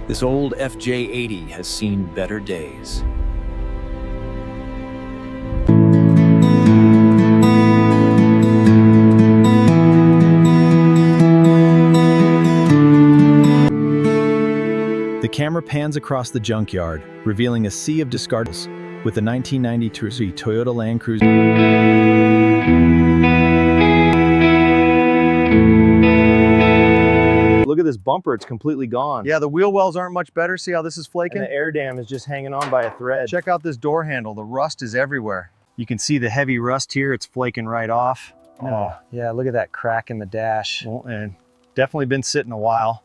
This old FJ80 has seen better days. The camera pans across the junkyard, revealing a sea of discards with the 1992 Toyota Land Cruiser. Look at this bumper, it's completely gone. Yeah, the wheel wells aren't much better. See how this is flaking? And the air dam is just hanging on by a thread. Check out this door handle. The rust is everywhere. You can see the heavy rust here. It's flaking right off. Oh, yeah, look at that crack in the dash. Well, and definitely been sitting a while.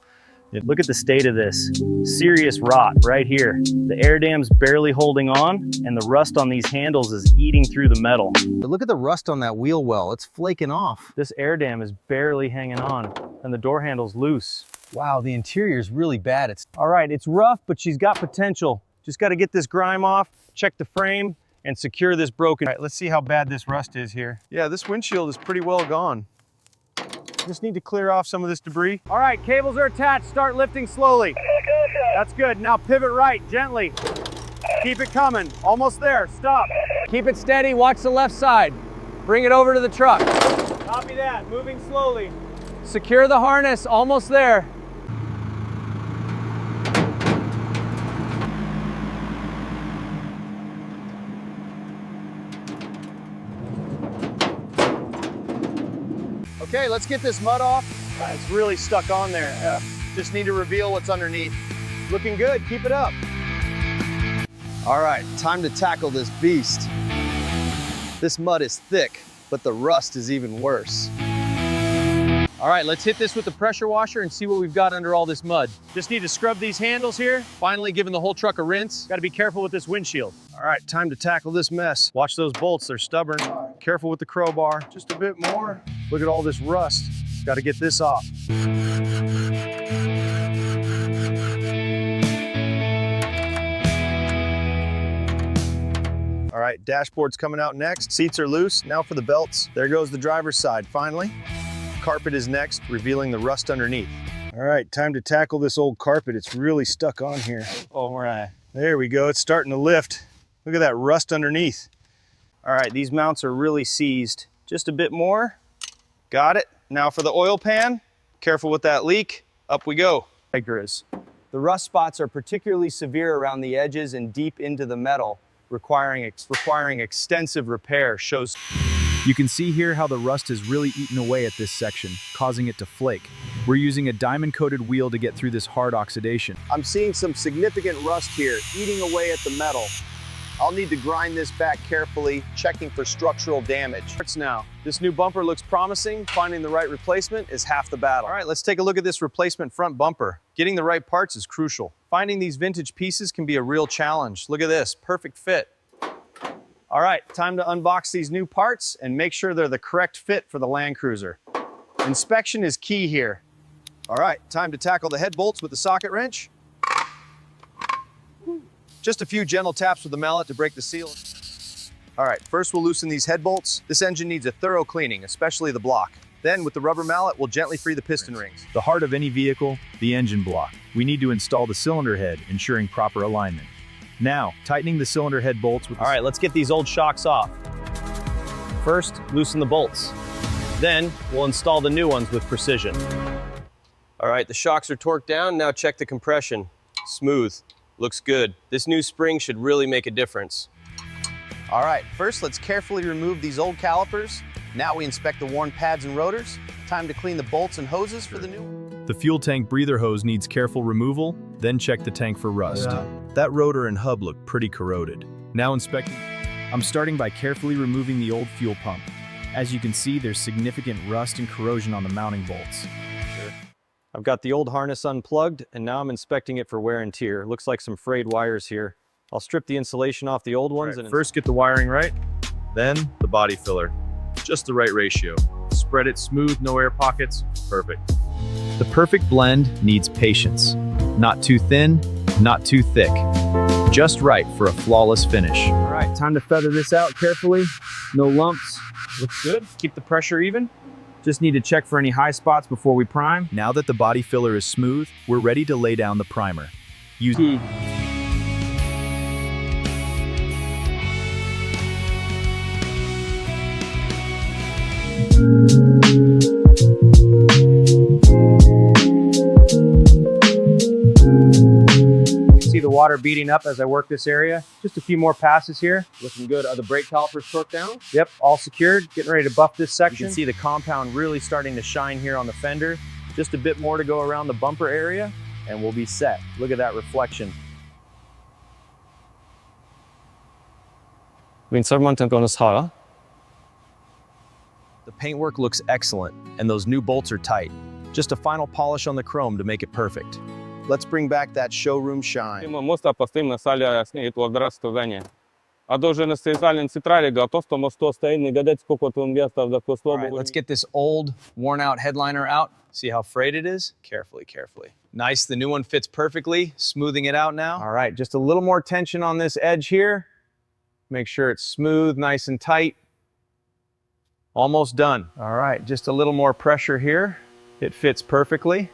Look at the state of this. Serious rot right here. The air dam's barely holding on, and the rust on these handles is eating through the metal. But look at the rust on that wheel well. It's flaking off. This air dam is barely hanging on, and the door handle's loose. Wow, the interior is really bad. All right, it's rough, but she's got potential. Just got to get this grime off, check the frame, and secure this broken. All right, let's see how bad this rust is here. Yeah, this windshield is pretty well gone. Just need to clear off some of this debris. All right, cables are attached. Start lifting slowly. That's good. Now pivot right, gently. Keep it coming. Almost there. Stop. Keep it steady. Watch the left side. Bring it over to the truck. Copy that. Moving slowly. Secure the harness. Almost there. Okay, let's get this mud off. It's really stuck on there. Just need to reveal what's underneath. Looking good, keep it up. All right, time to tackle this beast. This mud is thick, but the rust is even worse. All right, let's hit this with the pressure washer and see what we've got under all this mud. Just need to scrub these handles here. Finally giving the whole truck a rinse. Got to be careful with this windshield. All right, time to tackle this mess. Watch those bolts, they're stubborn. Careful with the crowbar, just a bit more. Look at all this rust. Got to get this off. All right, dashboard's coming out next. Seats are loose. Now for the belts. There goes the driver's side, finally. Carpet is next, revealing the rust underneath. All right, time to tackle this old carpet. It's really stuck on here. All right, there we go. It's starting to lift. Look at that rust underneath. All right, these mounts are really seized. Just a bit more. Got it. Now for the oil pan. Careful with that leak. Up we go. The rust spots are particularly severe around the edges and deep into the metal, requiring extensive repair. You can see here how the rust has really eaten away at this section, causing it to flake. We're using a diamond-coated wheel to get through this hard oxidation. I'm seeing some significant rust here, eating away at the metal. I'll need to grind this back carefully, checking for structural damage. Now, this new bumper looks promising. Finding the right replacement is half the battle. All right, let's take a look at this replacement front bumper. Getting the right parts is crucial. Finding these vintage pieces can be a real challenge. Look at this, perfect fit. All right, time to unbox these new parts and make sure they're the correct fit for the Land Cruiser. Inspection is key here. All right, time to tackle the head bolts with the socket wrench. Just a few gentle taps with the mallet to break the seal. All right, first we'll loosen these head bolts. This engine needs a thorough cleaning, especially the block. Then with the rubber mallet, we'll gently free the piston rings. The heart of any vehicle, the engine block. We need to install the cylinder head, ensuring proper alignment. Now, tightening the cylinder head bolts with All right, let's get these old shocks off. First, loosen the bolts. Then, we'll install the new ones with precision. All right, the shocks are torqued down. Now check the compression. Smooth. Looks good. This new spring should really make a difference. All right, first let's carefully remove these old calipers. Now we inspect the worn pads and rotors. Time to clean the bolts and hoses for the new. The fuel tank breather hose needs careful removal, then check the tank for rust. That rotor and hub look pretty corroded. Now inspecting. I'm starting by carefully removing the old fuel pump. As you can see, there's significant rust and corrosion on the mounting bolts. I've got the old harness unplugged, and now I'm inspecting it for wear and tear. Looks like some frayed wires here. I'll strip the insulation off the old ones. Right, first get the wiring right, then the body filler. Just the right ratio. Spread it smooth, no air pockets, perfect. The perfect blend needs patience. Not too thin, not too thick. Just right for a flawless finish. All right, time to feather this out carefully. No lumps. Looks good. Keep the pressure even. Just need to check for any high spots before we prime. Now that the body filler is smooth, we're ready to lay down the primer. Use See the water beating up as I work this area. Just a few more passes here. Looking good. Are the brake calipers torqued down? Yep, all secured. Getting ready to buff this You section. can see the compound really starting to shine here on the fender. Just a bit more to go around the bumper area and we'll be set. Look at that reflection. The The paintwork looks excellent and those new bolts are tight. Just a final polish on the chrome to make it perfect. Let's bring back that showroom shine. Моста поставим на сале снег квадратство здания. А даже на стейтален цитраре готов, то мосто стоит, не гадать, сколько он весов до All right, let's get this old, worn-out headliner out. See how frayed it is? Carefully, carefully. Nice, the new one fits perfectly. Smoothing it out now. All right, just a little more tension on this edge here. Make sure it's smooth, nice and tight. Almost done. All right, just a little more pressure here. It fits perfectly.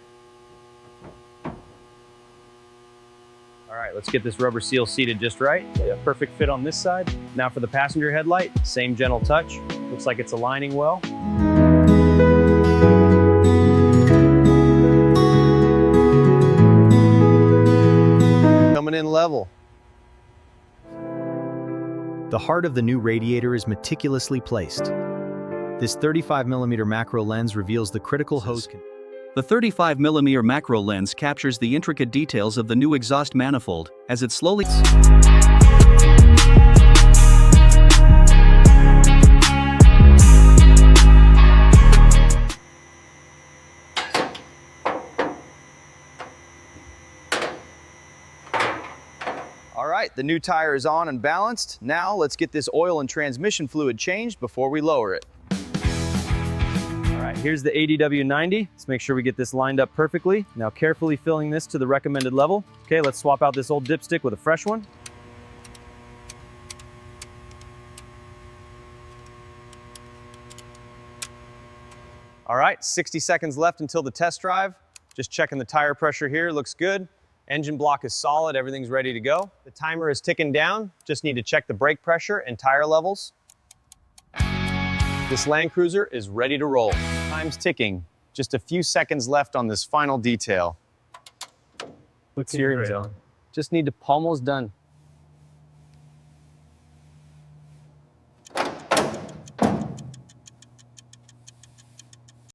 All right, let's get this rubber seal seated just right. Yeah, perfect fit on this side. Now for the passenger headlight, same gentle touch. Looks like it's aligning well. Coming in level. The heart of the new radiator is meticulously placed. This 35mm macro lens reveals the critical hose. The 35mm macro lens captures the intricate details of the new exhaust manifold as it slowly... All right, the new tire is on and balanced. Now let's get this oil and transmission fluid changed before we lower it. All right, here's the ADW90. Let's make sure we get this lined up perfectly. Now carefully filling this to the recommended level. Okay, let's swap out this old dipstick with a fresh one. All right, 60 seconds left until the test drive. Just checking the tire pressure here, looks good. Engine block is solid, everything's ready to go. The timer is ticking down. Just need to check the brake pressure and tire levels. This Land Cruiser is ready to roll. Time's ticking. Just a few seconds left on this final detail. steering wheel. Just need to, almost done.